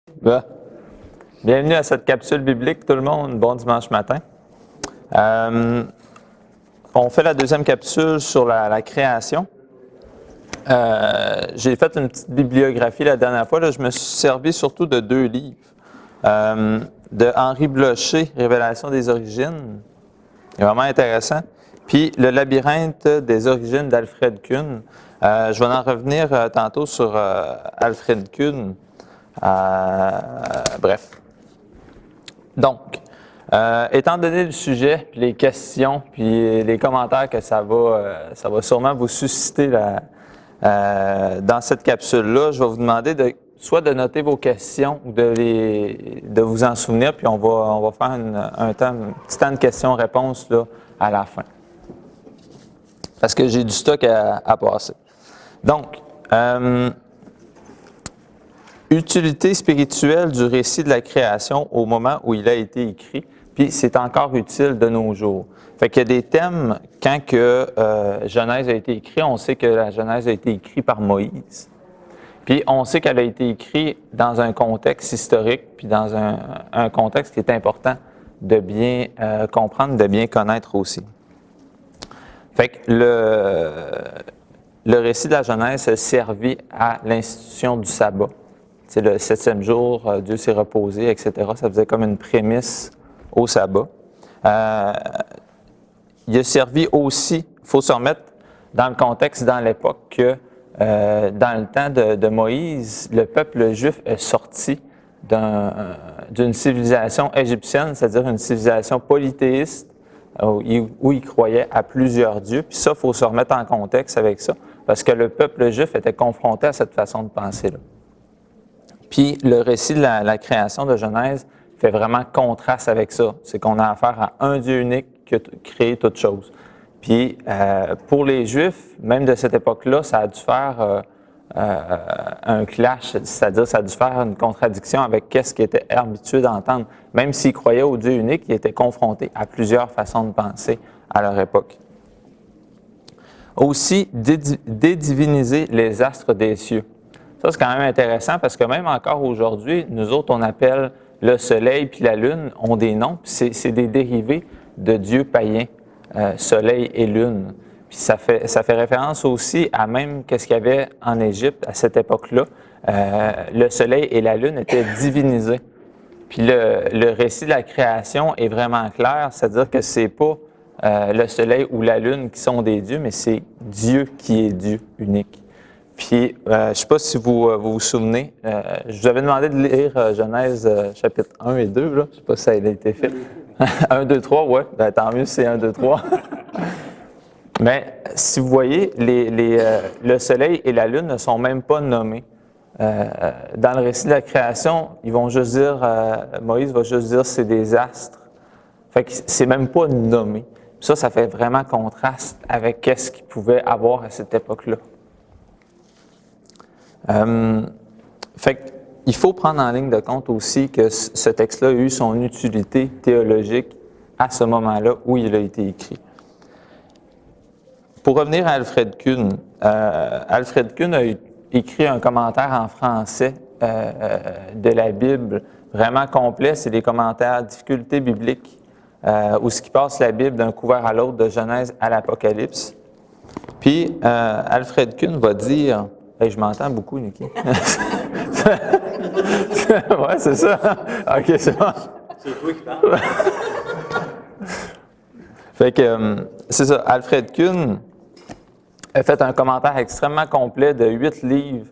Bah. Bienvenue à cette capsule biblique, tout le monde. Bon dimanche matin. On fait la deuxième capsule sur la création. J'ai fait une petite bibliographie la dernière fois. Là, je me suis servi surtout de deux livres. De Henri Blocher, Révélation des origines. C'est vraiment intéressant. Puis Le labyrinthe des origines d'Alfred Kuhn. Je vais en revenir tantôt sur Alfred Kuhn. Bref. Donc, étant donné le sujet, puis les questions, puis les commentaires que ça va sûrement vous susciter dans cette capsule-là, je vais vous demander soit de noter vos questions ou de vous en souvenir, puis on va faire un petit temps de questions-réponses là, à la fin. Parce que j'ai du stock à passer. Donc, utilité spirituelle du récit de la création au moment où il a été écrit, puis c'est encore utile de nos jours. Fait qu'il y a des thèmes, quand que Genèse a été écrit, on sait que la Genèse a été écrite par Moïse. Puis on sait qu'elle a été écrite dans un contexte historique, puis dans un contexte qui est important de bien comprendre, de bien connaître aussi. Fait que le récit de la Genèse a servi à l'institution du sabbat. C'est le 7e jour, Dieu s'est reposé, etc. Ça faisait comme une prémisse au sabbat. Il a servi aussi, il faut se remettre dans le contexte, dans l'époque, que dans le temps de Moïse, le peuple juif est sorti d'une civilisation égyptienne, c'est-à-dire une civilisation polythéiste, où il croyait à plusieurs dieux. Puis ça, il faut se remettre en contexte avec ça, parce que le peuple juif était confronté à cette façon de penser-là. Puis le récit de la création de Genèse fait vraiment contraste avec ça. C'est qu'on a affaire à un Dieu unique qui a créé toute chose. Puis pour les Juifs, même de cette époque-là, ça a dû faire un clash, c'est-à-dire ça a dû faire une contradiction avec ce qu'ils étaient habitués d'entendre. Même s'ils croyaient au Dieu unique, ils étaient confrontés à plusieurs façons de penser à leur époque. Aussi, dédiviniser les astres des cieux. Ça, c'est quand même intéressant parce que même encore aujourd'hui, nous autres, on appelle le soleil puis la lune, ont des noms, puis c'est des dérivés de dieux païens, soleil et lune. Puis ça fait référence aussi à même qu'est-ce qu'il y avait en Égypte à cette époque-là. Le soleil et la lune étaient divinisés. Puis le récit de la création est vraiment clair, c'est-à-dire que c'est pas le soleil ou la lune qui sont des dieux, mais c'est Dieu qui est Dieu unique. Puis, je ne sais pas si vous vous souvenez, je vous avais demandé de lire Genèse chapitre 1 et 2, là. Je ne sais pas si ça a été fait. 1, 2, 3, ouais, ben, tant mieux si c'est 1, 2, 3. Mais si vous voyez, le soleil et la lune ne sont même pas nommés. Dans le récit de la création, ils vont juste dire, Moïse va juste dire c'est des astres. Fait que c'est même pas nommé. Ça fait vraiment contraste avec ce qu'il pouvait avoir à cette époque-là. Il faut prendre en ligne de compte aussi que ce texte-là a eu son utilité théologique à ce moment-là où il a été écrit. Pour revenir à Alfred Kuhn, Alfred Kuhn a écrit un commentaire en français de la Bible vraiment complet. C'est des commentaires difficultés bibliques où ce qui passe la Bible d'un couvert à l'autre, de Genèse à l'Apocalypse. Puis Alfred Kuhn va dire... Hey, je m'entends beaucoup, Niki. Ouais, c'est ça. OK, c'est bon. C'est toi qui parles. Fait que, c'est ça. Alfred Kuhn a fait un commentaire extrêmement complet de 8 livres.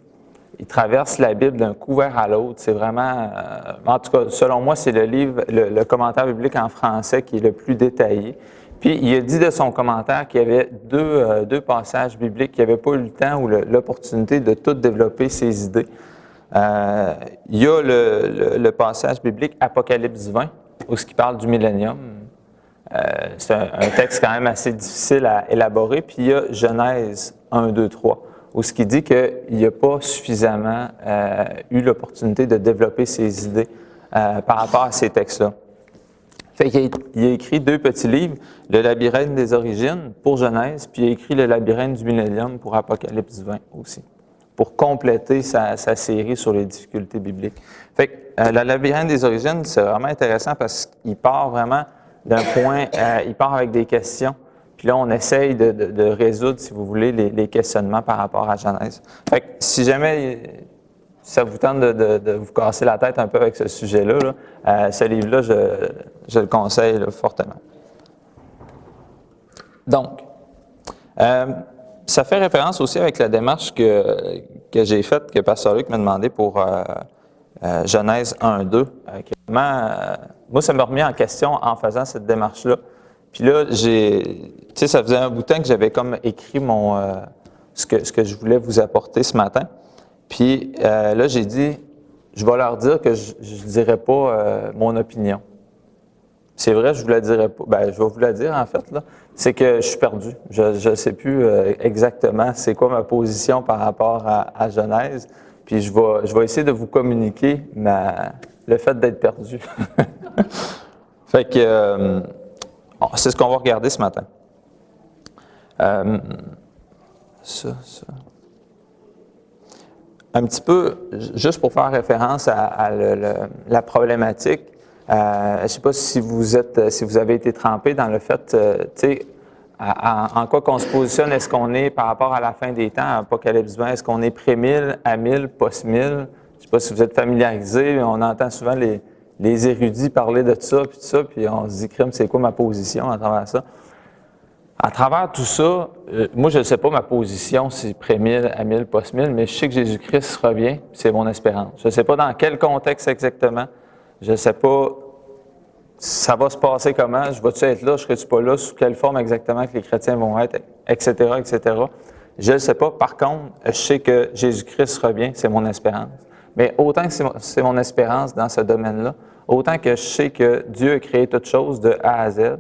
Il traverse la Bible d'un couvert à l'autre. C'est vraiment... en tout cas, selon moi, c'est le commentaire biblique en français qui est le plus détaillé. Puis, il a dit de son commentaire qu'il y avait deux passages bibliques qu'il n'avait pas eu le temps ou l'opportunité de tout développer ses idées. Il y a le passage biblique Apocalypse 20, où ce qui parle du millénium. C'est un texte quand même assez difficile à élaborer. Puis, il y a Genèse 1, 2, 3, où ce qui dit qu'il n'y a pas suffisamment eu l'opportunité de développer ses idées par rapport à ces textes-là. Fait qu'il a écrit 2 petits livres, Le labyrinthe des origines pour Genèse, puis il a écrit Le labyrinthe du millénium pour Apocalypse 20 aussi. pour compléter sa série sur les difficultés bibliques. Fait que le labyrinthe des origines, c'est vraiment intéressant parce qu'il part vraiment d'un point, il part avec des questions, puis là, on essaye de résoudre, si vous voulez, les questionnements par rapport à Genèse. Fait que si jamais ça vous tente de vous casser la tête un peu avec ce sujet-là, ce livre-là, je le conseille là, fortement. Donc, ça fait référence aussi avec la démarche que j'ai faite, que Pasteur Luc m'a demandé pour Genèse 1-2. Moi, ça m'a remis en question en faisant cette démarche-là. Puis là, ça faisait un bout de temps que j'avais comme écrit ce que je voulais vous apporter ce matin. Puis là, j'ai dit, je vais leur dire que je ne dirai pas mon opinion. C'est vrai, je vous la dirai pas. Ben, je vais vous la dire en fait, là. C'est que je suis perdu. Je ne sais plus exactement c'est quoi ma position par rapport à Genèse. Puis je vais essayer de vous communiquer le fait d'être perdu. Fait que c'est ce qu'on va regarder ce matin. Ça. Un petit peu, juste pour faire référence à la problématique, je ne sais pas si vous avez été trempé dans le fait, tu sais, en quoi qu'on se positionne, est-ce qu'on est par rapport à la fin des temps, Apocalypse 20, est-ce qu'on est pré-1000, à 1000, post-1000? Je ne sais pas si vous êtes familiarisés, on entend souvent les érudits parler de tout ça, puis on se dit, crime, c'est quoi ma position à travers ça? À travers tout ça, moi, je ne sais pas ma position, si pré-1000, à 1000, post-1000, mais je sais que Jésus-Christ revient, c'est mon espérance. Je ne sais pas dans quel contexte exactement, je ne sais pas ça va se passer comment, je vais-tu être là, je serai-tu pas là, sous quelle forme exactement que les chrétiens vont être, etc., etc. Je ne sais pas. Par contre, je sais que Jésus-Christ revient, c'est mon espérance. Mais autant que c'est mon espérance dans ce domaine-là, autant que je sais que Dieu a créé toute chose de A à Z,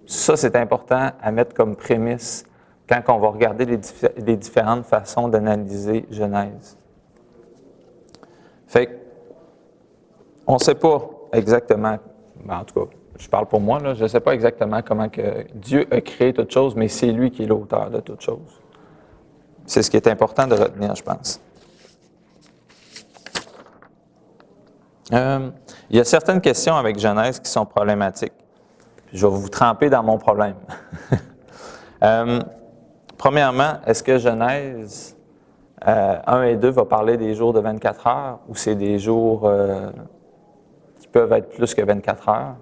ça, c'est important à mettre comme prémisse quand on va regarder les différentes façons d'analyser Genèse. Fait on ne sait pas exactement, en tout cas, je parle pour moi, là, je ne sais pas exactement comment que Dieu a créé toute chose, mais c'est lui qui est l'auteur de toute chose. C'est ce qui est important de retenir, je pense. Il y a certaines questions avec Genèse qui sont problématiques. Je vais vous tremper dans mon problème. Premièrement, est-ce que Genèse 1 et 2 va parler des jours de 24 heures ou c'est des jours qui peuvent être plus que 24 heures?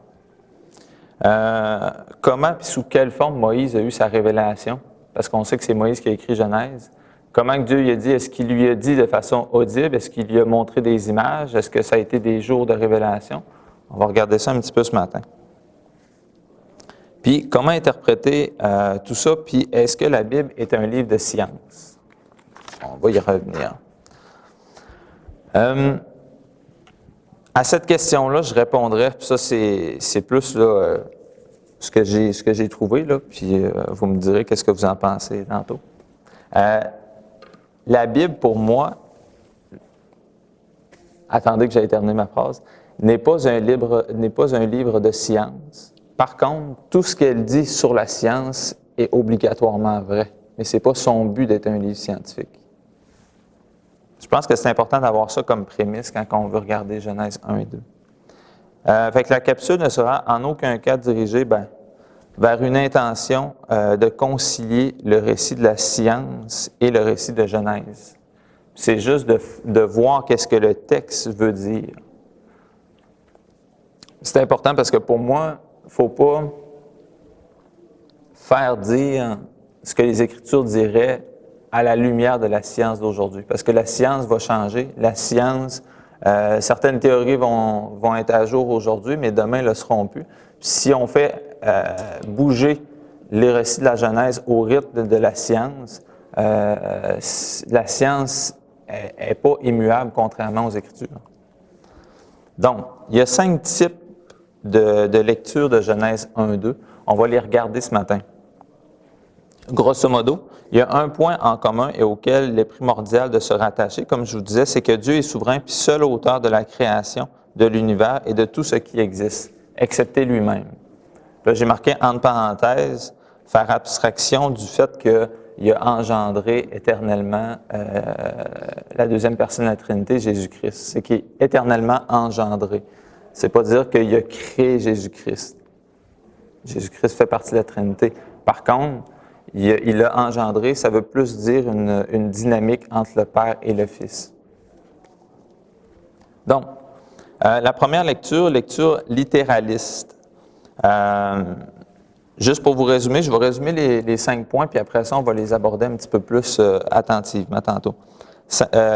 Comment et sous quelle forme Moïse a eu sa révélation? Parce qu'on sait que c'est Moïse qui a écrit Genèse. Comment que Dieu lui a dit? Est-ce qu'il lui a dit de façon audible? Est-ce qu'il lui a montré des images? Est-ce que ça a été des jours de révélation? On va regarder ça un petit peu ce matin. Puis, comment interpréter tout ça? Puis, est-ce que la Bible est un livre de science? On va y revenir. À cette question-là, je répondrais, puis ça, c'est plus là, ce que j'ai trouvé, là, puis vous me direz qu'est-ce que vous en pensez tantôt. La Bible, pour moi, attendez que j'aille terminer ma phrase, n'est pas un livre de science. Par contre, tout ce qu'elle dit sur la science est obligatoirement vrai, mais ce n'est pas son but d'être un livre scientifique. Je pense que c'est important d'avoir ça comme prémisse quand on veut regarder Genèse 1 et 2. Fait que la capsule ne sera en aucun cas dirigée vers une intention de concilier le récit de la science et le récit de Genèse. C'est juste de voir qu'est-ce que le texte veut dire. C'est important parce que pour moi, il ne faut pas faire dire ce que les Écritures diraient à la lumière de la science d'aujourd'hui. Parce que la science va changer. La science, certaines théories vont être à jour aujourd'hui, mais demain, elles ne le seront plus. Si on fait bouger les récits de la Genèse au rythme de la science n'est pas immuable contrairement aux Écritures. Donc, il y a 5 types de lecture de Genèse 1-2. On va les regarder ce matin. Grosso modo, il y a un point en commun et auquel il est primordial de se rattacher, comme je vous disais, c'est que Dieu est souverain puis seul auteur de la création, de l'univers et de tout ce qui existe, excepté lui-même. Là, j'ai marqué entre parenthèses, faire abstraction du fait que qu'il a engendré éternellement la deuxième personne de la Trinité, Jésus-Christ. C'est qu'il est éternellement engendré. C'est pas dire qu'il a créé Jésus-Christ. Jésus-Christ fait partie de la Trinité. Par contre, il l'a engendré, ça veut plus dire une dynamique entre le Père et le Fils. Donc, la première lecture littéraliste. Juste pour vous résumer, je vais résumer les 5 points, puis après ça, on va les aborder un petit peu plus attentivement tantôt.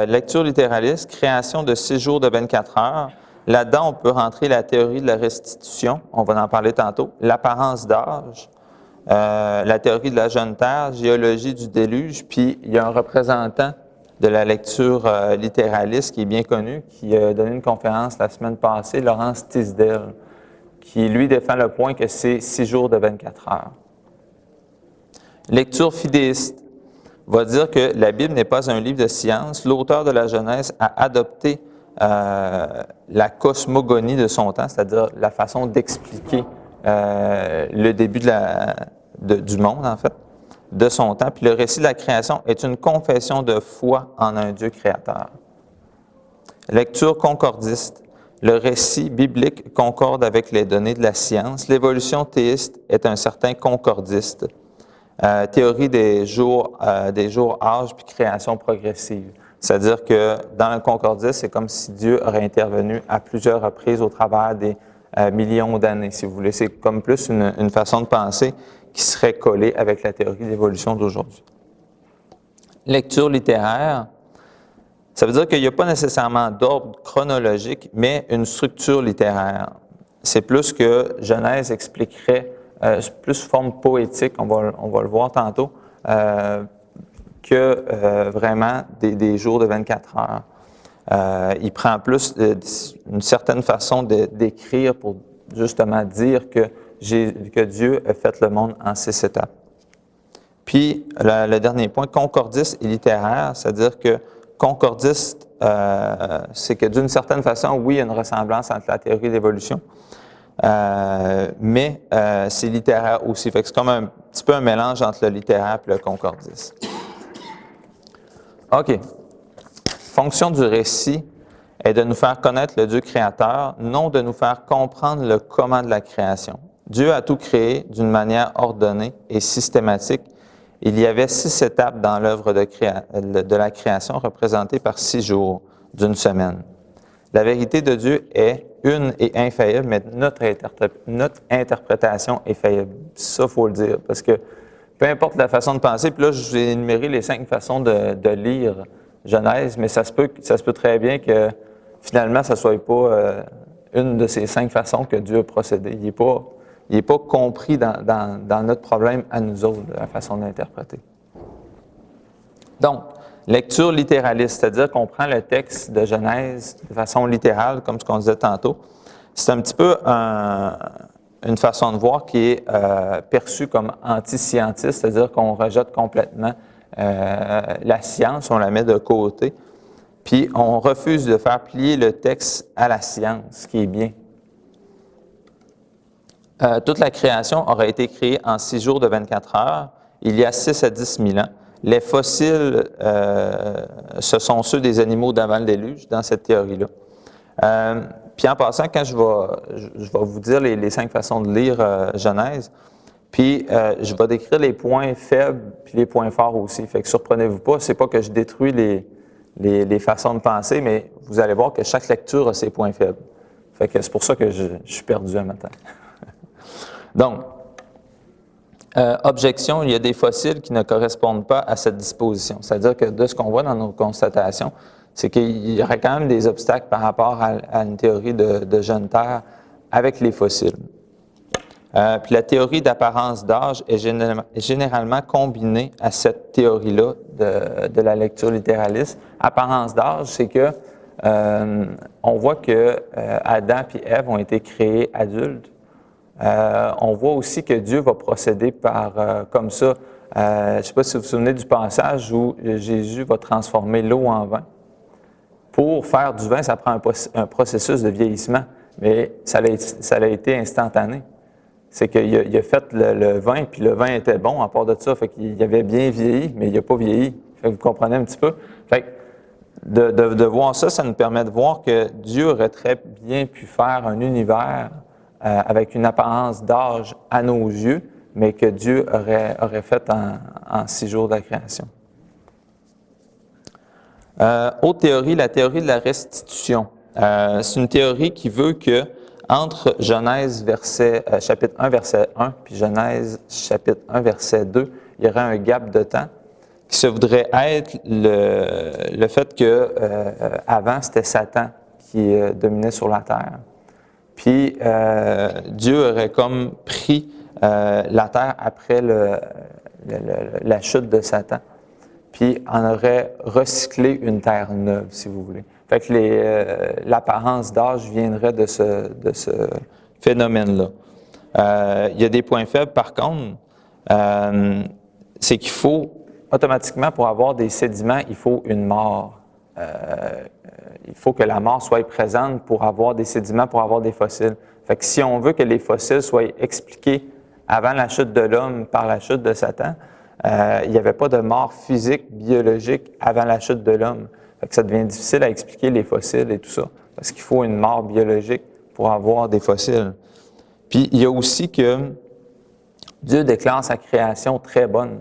Lecture littéraliste, création de 6 jours de 24 heures. Là-dedans, on peut rentrer la théorie de la restitution, on va en parler tantôt, l'apparence d'âge, la théorie de la jeune terre, géologie du déluge, puis il y a un représentant de la lecture littéraliste qui est bien connu, qui a donné une conférence la semaine passée, Laurence Tisdale, qui lui défend le point que c'est 6 jours de 24 heures. Lecture fidéiste va dire que la Bible n'est pas un livre de science. L'auteur de la Genèse a adopté la cosmogonie de son temps, c'est-à-dire la façon d'expliquer le début du monde, en fait, de son temps. Puis le récit de la création est une confession de foi en un Dieu créateur. Lecture concordiste. Le récit biblique concorde avec les données de la science. L'évolution théiste est un certain concordiste. Théorie des jours, âge, puis création progressive. C'est-à-dire que dans le concordiste, c'est comme si Dieu aurait intervenu à plusieurs reprises au travers des millions d'années, si vous voulez. C'est comme plus une façon de penser qui serait collée avec la théorie d'évolution d'aujourd'hui. Lecture littéraire, ça veut dire qu'il n'y a pas nécessairement d'ordre chronologique, mais une structure littéraire. C'est plus que Genèse expliquerait, plus forme poétique, on va le voir tantôt, que vraiment des jours de 24 heures. Il prend plus une certaine façon d'écrire pour justement dire que Dieu a fait le monde en 6 étapes. Puis, le dernier point, concordiste et littéraire, c'est-à-dire que concordiste, c'est que d'une certaine façon, oui, il y a une ressemblance entre la théorie de l'évolution, mais c'est littéraire aussi. Fait que c'est comme un petit peu un mélange entre le littéraire et le concordiste. OK. Fonction du récit est de nous faire connaître le Dieu créateur, non de nous faire comprendre le comment de la création. Dieu a tout créé d'une manière ordonnée et systématique. Il y avait 6 étapes dans l'œuvre de la création représentées par 6 jours d'une semaine. La vérité de Dieu est une et infaillible, mais notre interprétation est faillible. Ça, il faut le dire, parce que peu importe la façon de penser, puis là, je vous ai énuméré les 5 façons de lire Genèse, mais ça se peut très bien que finalement, ça ne soit pas une de ces 5 façons que Dieu a procédé. Il n'est pas compris dans notre problème à nous autres, la façon d'interpréter. Donc, lecture littéraliste, c'est-à-dire qu'on prend le texte de Genèse de façon littérale, comme ce qu'on disait tantôt. C'est un petit peu une façon de voir qui est perçue comme anti-scientiste, c'est-à-dire qu'on rejette complètement la science, on la met de côté, puis on refuse de faire plier le texte à la science, ce qui est bien. Toute la création aurait été créée en 6 jours de 24 heures, il y a 6 à 10 000 ans. Les fossiles, ce sont ceux des animaux d'avant le déluge, dans cette théorie-là. Puis en passant, quand je vais vous dire les 5 façons de lire Genèse, puis je vais décrire les points faibles puis les points forts aussi. Fait que surprenez-vous pas, c'est pas que je détruis les façons de penser, mais vous allez voir que chaque lecture a ses points faibles. Fait que c'est pour ça que je suis perdu un matin. Donc, objection, il y a des fossiles qui ne correspondent pas à cette disposition. C'est-à-dire que de ce qu'on voit dans nos constatations, c'est qu'il y aurait quand même des obstacles par rapport à une théorie de jeune terre avec les fossiles. Puis la théorie d'apparence d'âge est généralement combinée à cette théorie-là de la lecture littéraliste. Apparence d'âge, c'est que on voit que Adam et Ève ont été créés adultes. On voit aussi que Dieu va procéder comme ça. Je ne sais pas si vous vous souvenez du passage où Jésus va transformer l'eau en vin. Pour faire du vin, ça prend un processus de vieillissement, mais ça a été instantané. c'est qu'il a fait le vin, puis le vin était bon à part de ça, fait qu'il avait bien vieilli, mais il n'a pas vieilli. Fait que vous comprenez un petit peu? Fait que de voir ça, ça nous permet de voir que Dieu aurait très bien pu faire un univers avec une apparence d'âge à nos yeux, mais que Dieu aurait fait en 6 jours de la création. Autre théorie, la théorie de la restitution. C'est une théorie qui veut que entre Genèse chapitre 1, verset 1, puis Genèse chapitre 1, verset 2, il y aurait un gap de temps qui se voudrait être le fait que avant c'était Satan qui dominait sur la terre. Puis Dieu aurait comme pris la terre après la chute de Satan, puis en aurait recyclé une terre neuve, si vous voulez. Fait que l'apparence d'âge viendrait de ce phénomène-là. Il y a des points faibles, par contre, c'est qu'il faut, automatiquement, pour avoir des sédiments, il faut une mort. Il faut que la mort soit présente pour avoir des sédiments, pour avoir des fossiles. Fait que si on veut que les fossiles soient expliqués avant la chute de l'homme par la chute de Satan, il n'y avait pas de mort physique, biologique avant la chute de l'homme. Fait que ça devient difficile à expliquer les fossiles et tout ça, parce qu'il faut une mort biologique pour avoir des fossiles. Puis il y a aussi que Dieu déclare sa création très bonne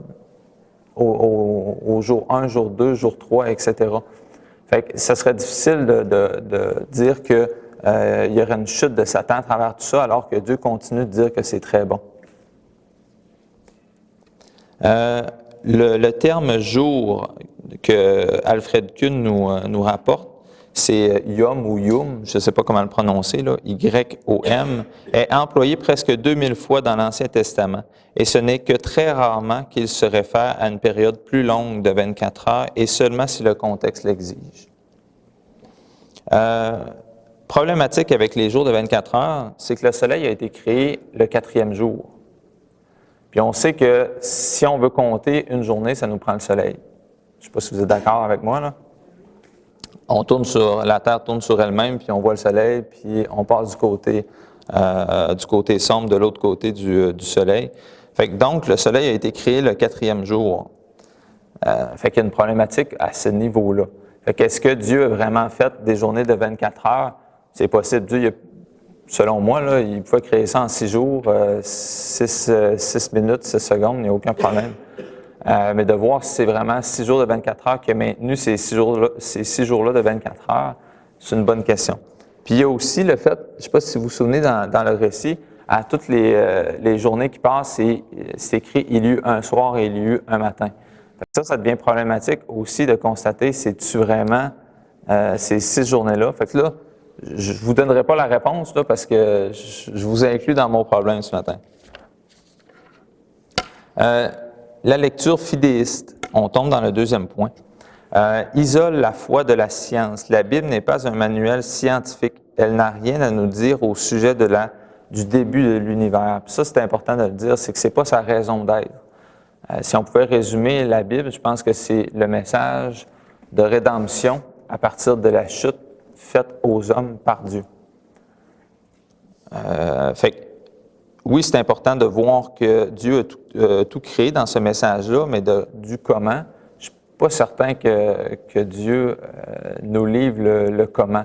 au jour 1, jour 2, jour 3, etc. Fait que ça serait difficile de dire qu'il y aurait une chute de Satan à travers tout ça, alors que Dieu continue de dire que c'est très bon. Le terme « jour » que Alfred Kuhn nous rapporte, c'est « yom » ou « yum », je ne sais pas comment le prononcer, là, Y-O-M, est employé presque 2000 fois dans l'Ancien Testament. Et ce n'est que très rarement qu'il se réfère à une période plus longue de 24 heures et seulement si le contexte l'exige. Problématique avec les jours de 24 heures, c'est que le soleil a été créé le 4e jour. Puis on sait que si on veut compter une journée, ça nous prend le soleil. Je ne sais pas si vous êtes d'accord avec moi, là. La Terre tourne sur elle-même, puis on voit le soleil, puis on passe du côté sombre, de l'autre côté du soleil. Fait que donc, le soleil a été créé le 4e jour. Fait qu'il y a une problématique à ce niveau-là. Fait qu'est-ce que Dieu a vraiment fait des journées de 24 heures? C'est possible. Dieu, selon moi, là, il pouvait créer ça en 6 jours, 6 minutes, 6 secondes, il n'y a aucun problème. Mais de voir si c'est vraiment 6 jours de 24 heures qui a maintenu ces 6 jours-là de 24 heures, c'est une bonne question. Puis il y a aussi le fait, je ne sais pas si vous vous souvenez dans le récit, à toutes les journées qui passent, c'est écrit « il y eut un soir et il y eut un matin ». Ça devient problématique aussi de constater, c'est-tu vraiment ces 6 journées-là? Fait que là, je ne vous donnerai pas la réponse là, parce que je vous inclus dans mon problème ce matin. La lecture fidéiste, on tombe dans le 2e point, isole la foi de la science. La Bible n'est pas un manuel scientifique. Elle n'a rien à nous dire au sujet du début de l'univers. Puis ça, c'est important de le dire, c'est que ce n'est pas sa raison d'être. Si on pouvait résumer la Bible, je pense que c'est le message de rédemption à partir de la chute faite aux hommes par Dieu. Oui, c'est important de voir que Dieu a tout créé dans ce message-là, mais du comment, je ne suis pas certain que Dieu nous livre le comment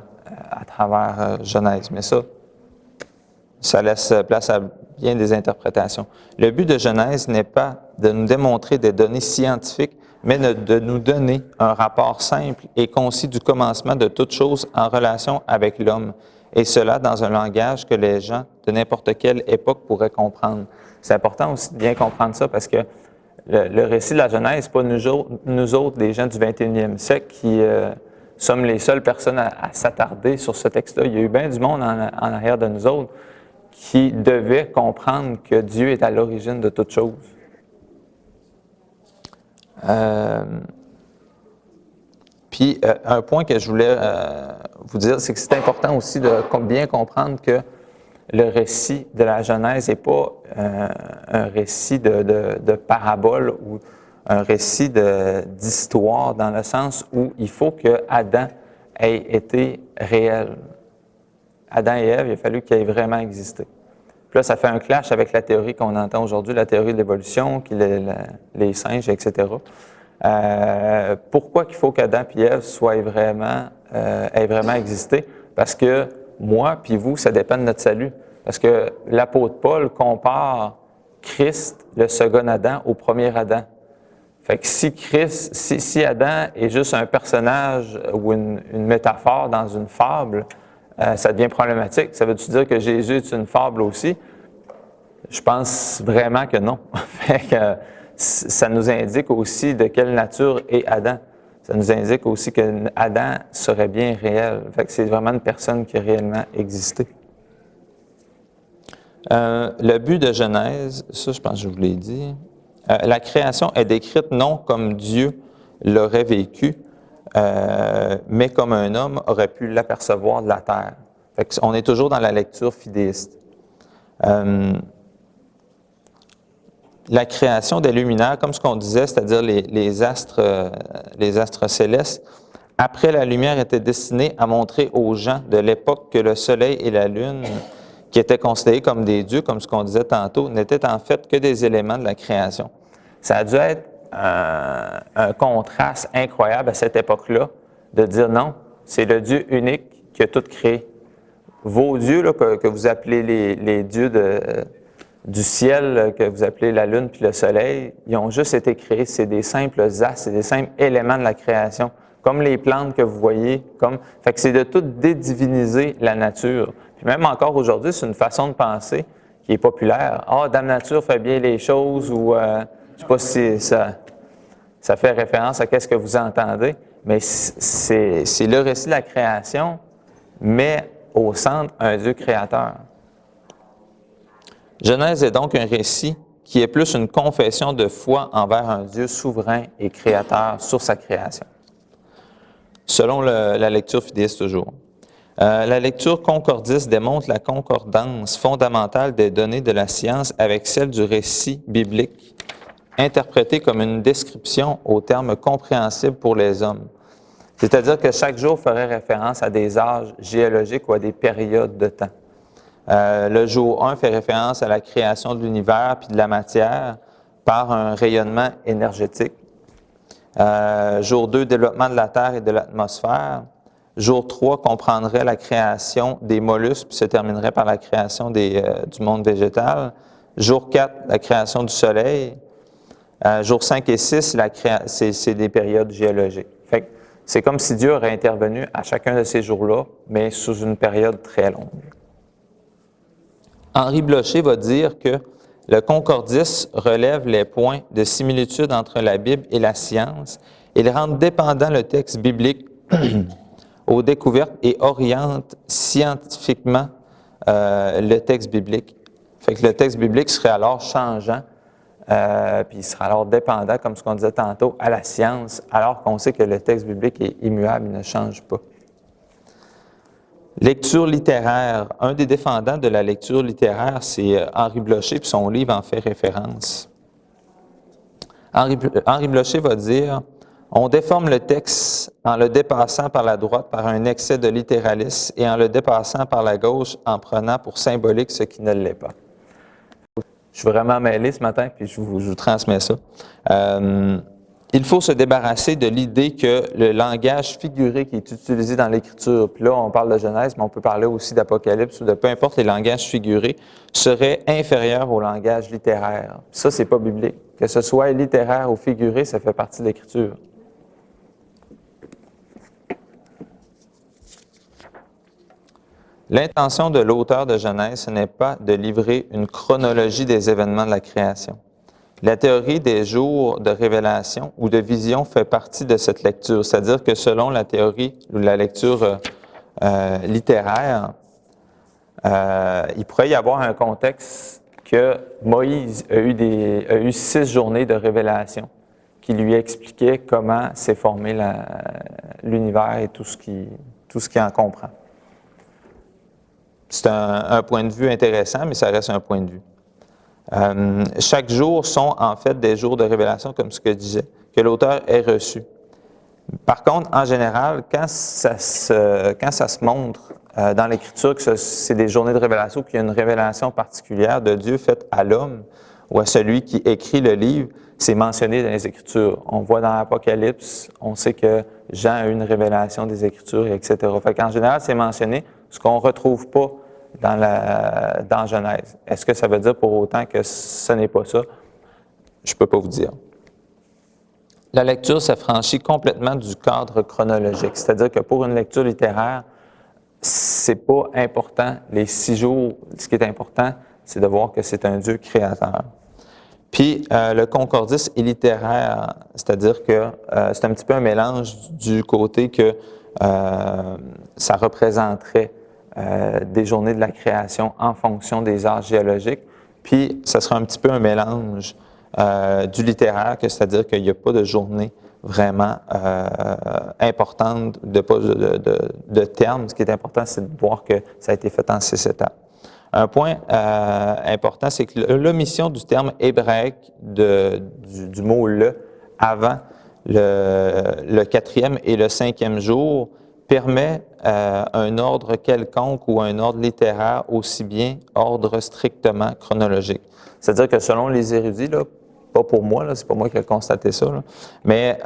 à travers Genèse. Mais ça laisse place à bien des interprétations. Le but de Genèse n'est pas de nous démontrer des données scientifiques, mais de nous donner un rapport simple et concis du commencement de toute chose en relation avec l'homme, et cela dans un langage que les gens de n'importe quelle époque pourraient comprendre. C'est important aussi de bien comprendre ça parce que le récit de la Genèse, ce n'est pas nous autres, les gens du 21e siècle, qui sommes les seules personnes à s'attarder sur ce texte-là. Il y a eu bien du monde en arrière de nous autres qui devaient comprendre que Dieu est à l'origine de toute chose. Puis, un point que je voulais vous dire, c'est que c'est important aussi de bien comprendre que le récit de la Genèse n'est pas un récit de parabole ou un récit d'histoire dans le sens où il faut que Adam ait été réel. Adam et Ève, il a fallu qu'ils aient vraiment existé. Puis là, ça fait un clash avec la théorie qu'on entend aujourd'hui, la théorie de l'évolution, les singes, etc. Pourquoi qu'il faut qu'Adam et Ève aient vraiment existé? Parce que moi puis vous, ça dépend de notre salut. Parce que l'apôtre Paul compare Christ, le second Adam, au premier Adam. Fait que si Adam est juste un personnage ou une métaphore dans une fable, ça devient problématique. Ça veut-tu dire que Jésus est une fable aussi? Je pense vraiment que non. Fait que, ça nous indique aussi de quelle nature est Adam. Ça nous indique aussi que Adam serait bien réel. Fait que c'est vraiment une personne qui a réellement existé. Le but de Genèse, ça je pense que je vous l'ai dit, la création est décrite non comme Dieu l'aurait vécu, mais comme un homme aurait pu l'apercevoir de la terre. Fait que on est toujours dans la lecture fidéiste. La création des luminaires, comme ce qu'on disait, c'est-à-dire les astres célestes, après la lumière était destinée à montrer aux gens de l'époque que le soleil et la lune, qui étaient considérés comme des dieux, comme ce qu'on disait tantôt, n'étaient en fait que des éléments de la création. Ça a dû être un contraste incroyable à cette époque-là, de dire non, c'est le Dieu unique qui a tout créé. Vos dieux, là, que vous appelez les dieux du ciel, que vous appelez la lune puis le soleil, ils ont juste été créés. C'est des simples astres, c'est des simples éléments de la création. Comme les plantes que vous voyez. Fait que c'est de tout dédiviniser la nature. Puis même encore aujourd'hui, c'est une façon de penser qui est populaire. « Ah, Dame Nature fait bien les choses » ou je ne sais pas si ça fait référence à qu'est-ce que vous entendez, mais c'est le récit de la création, mais au centre, un Dieu créateur. Genèse est donc un récit qui est plus une confession de foi envers un Dieu souverain et créateur sur sa création. Selon la lecture fidéiste toujours. La lecture concordiste démontre la concordance fondamentale des données de la science avec celle du récit biblique, interprété comme une description aux termes compréhensibles pour les hommes. C'est-à-dire que chaque jour ferait référence à des âges géologiques ou à des périodes de temps. Le jour 1 fait référence à la création de l'univers puis de la matière par un rayonnement énergétique. Jour 2, développement de la Terre et de l'atmosphère. Jour 3 comprendrait la création des mollusques, puis se terminerait par la création du monde végétal. Jour 4, la création du Soleil. Jour 5 et 6, c'est des périodes géologiques. Fait que c'est comme si Dieu aurait intervenu à chacun de ces jours-là, mais sous une période très longue. Henri Blocher va dire que le concordisme relève les points de similitude entre la Bible et la science. Il rend dépendant le texte biblique aux découvertes et oriente scientifiquement le texte biblique. Fait que le texte biblique serait alors changeant, puis il serait alors dépendant, comme ce qu'on disait tantôt, à la science, alors qu'on sait que le texte biblique est immuable, il ne change pas. Lecture littéraire. Un des défendants de la lecture littéraire, c'est Henri Blocher, puis son livre en fait référence. Henri Blocher va dire « On déforme le texte en le dépassant par la droite par un excès de littéralisme et en le dépassant par la gauche en prenant pour symbolique ce qui ne l'est pas. » Je suis vraiment mêlé ce matin, puis je vous transmets ça. Il faut se débarrasser de l'idée que le langage figuré qui est utilisé dans l'Écriture, puis là on parle de Genèse, mais on peut parler aussi d'Apocalypse ou de peu importe les langages figurés, serait inférieur au langage littéraire. Ça, c'est pas biblique. Que ce soit littéraire ou figuré, ça fait partie de l'Écriture. L'intention de l'auteur de Genèse, ce n'est pas de livrer une chronologie des événements de la création. La théorie des jours de révélation ou de vision fait partie de cette lecture, c'est-à-dire que selon la théorie ou la lecture littéraire, il pourrait y avoir un contexte que Moïse a eu 6 journées de révélation qui lui expliquaient comment s'est formé l'univers et tout ce qui en comprend. C'est un point de vue intéressant, mais ça reste un point de vue. Chaque jour sont en fait des jours de révélation, comme ce que je disais, que l'auteur ait reçu. Par contre, en général, quand ça se montre dans l'Écriture que c'est des journées de révélation, qu'il y a une révélation particulière de Dieu faite à l'homme ou à celui qui écrit le livre, c'est mentionné dans les Écritures. On voit dans l'Apocalypse, on sait que Jean a eu une révélation des Écritures, etc. Fait qu'en général, c'est mentionné, ce qu'on ne retrouve pas dans Genèse. Est-ce que ça veut dire pour autant que ce n'est pas ça? Je ne peux pas vous dire. La lecture s'affranchit complètement du cadre chronologique, c'est-à-dire que pour une lecture littéraire, c'est pas important, les 6 jours, ce qui est important, c'est de voir que c'est un Dieu créateur. Puis, le concordisme est littéraire, c'est-à-dire que c'est un petit peu un mélange du côté que ça représenterait des journées de la création en fonction des âges géologiques, puis ça sera un petit peu un mélange du littéraire, c'est-à-dire qu'il n'y a pas de journée vraiment importante, de termes. Ce qui est important, c'est de voir que ça a été fait en 6 étapes. Un point important, c'est que l'omission du terme hébraïque du mot « le » avant le 4e et le 5e jour permet un ordre quelconque ou un ordre littéraire, aussi bien ordre strictement chronologique. C'est-à-dire que selon les érudits, là, pas pour moi, c'est pas moi qui ai constaté ça, là, mais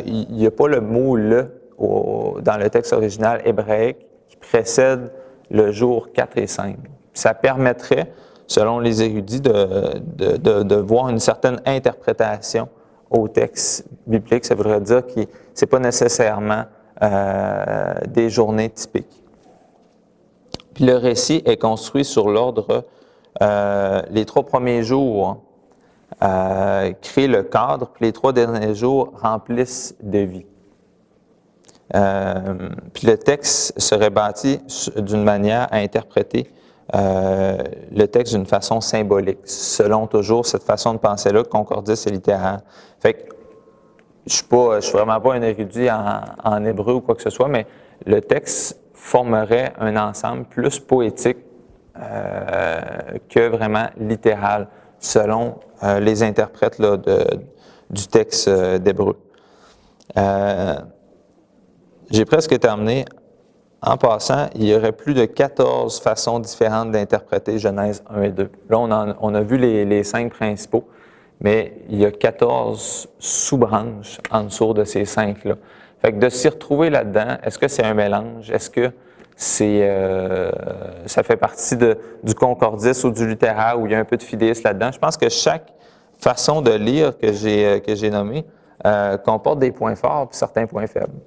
il n'y a pas le mot « le » dans le texte original hébraïque qui précède le jour 4 et 5. Ça permettrait, selon les érudits, de voir une certaine interprétation au texte biblique. Ça voudrait dire que ce n'est pas nécessairement des journées typiques. Puis le récit est construit sur l'ordre, les 3 premiers jours créent le cadre, puis les 3 derniers jours remplissent de vie. Puis le texte serait bâti d'une manière à interpréter le texte d'une façon symbolique, selon toujours cette façon de penser-là, concordiste et littéraire. Fait que je suis vraiment pas un érudit en hébreu ou quoi que ce soit, mais le texte formerait un ensemble plus poétique que vraiment littéral, selon les interprètes là, du texte d'hébreu. J'ai presque terminé. En passant, il y aurait plus de 14 façons différentes d'interpréter Genèse 1 et 2. Là, on a vu les 5 principaux, mais il y a 14 sous-branches en dessous de ces 5-là. Fait que de s'y retrouver là-dedans, est-ce que c'est un mélange? Est-ce que ça fait partie du concordisme ou du littéraire où il y a un peu de fidéisme là-dedans? Je pense que chaque façon de lire que j'ai nommée comporte des points forts et certains points faibles.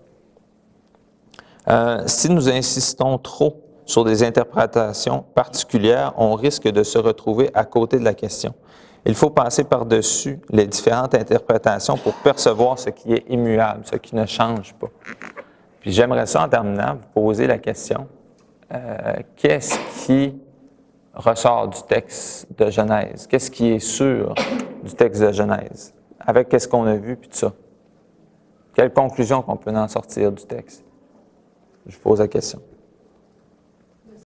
Si nous insistons trop sur des interprétations particulières, on risque de se retrouver à côté de la question. Il faut passer par-dessus les différentes interprétations pour percevoir ce qui est immuable, ce qui ne change pas. Puis j'aimerais ça, en terminant, vous poser la question, qu'est-ce qui ressort du texte de Genèse? Qu'est-ce qui est sûr du texte de Genèse? Avec qu'est-ce qu'on a vu, puis tout ça? Quelle conclusion qu'on peut en sortir du texte? Je vous pose la question.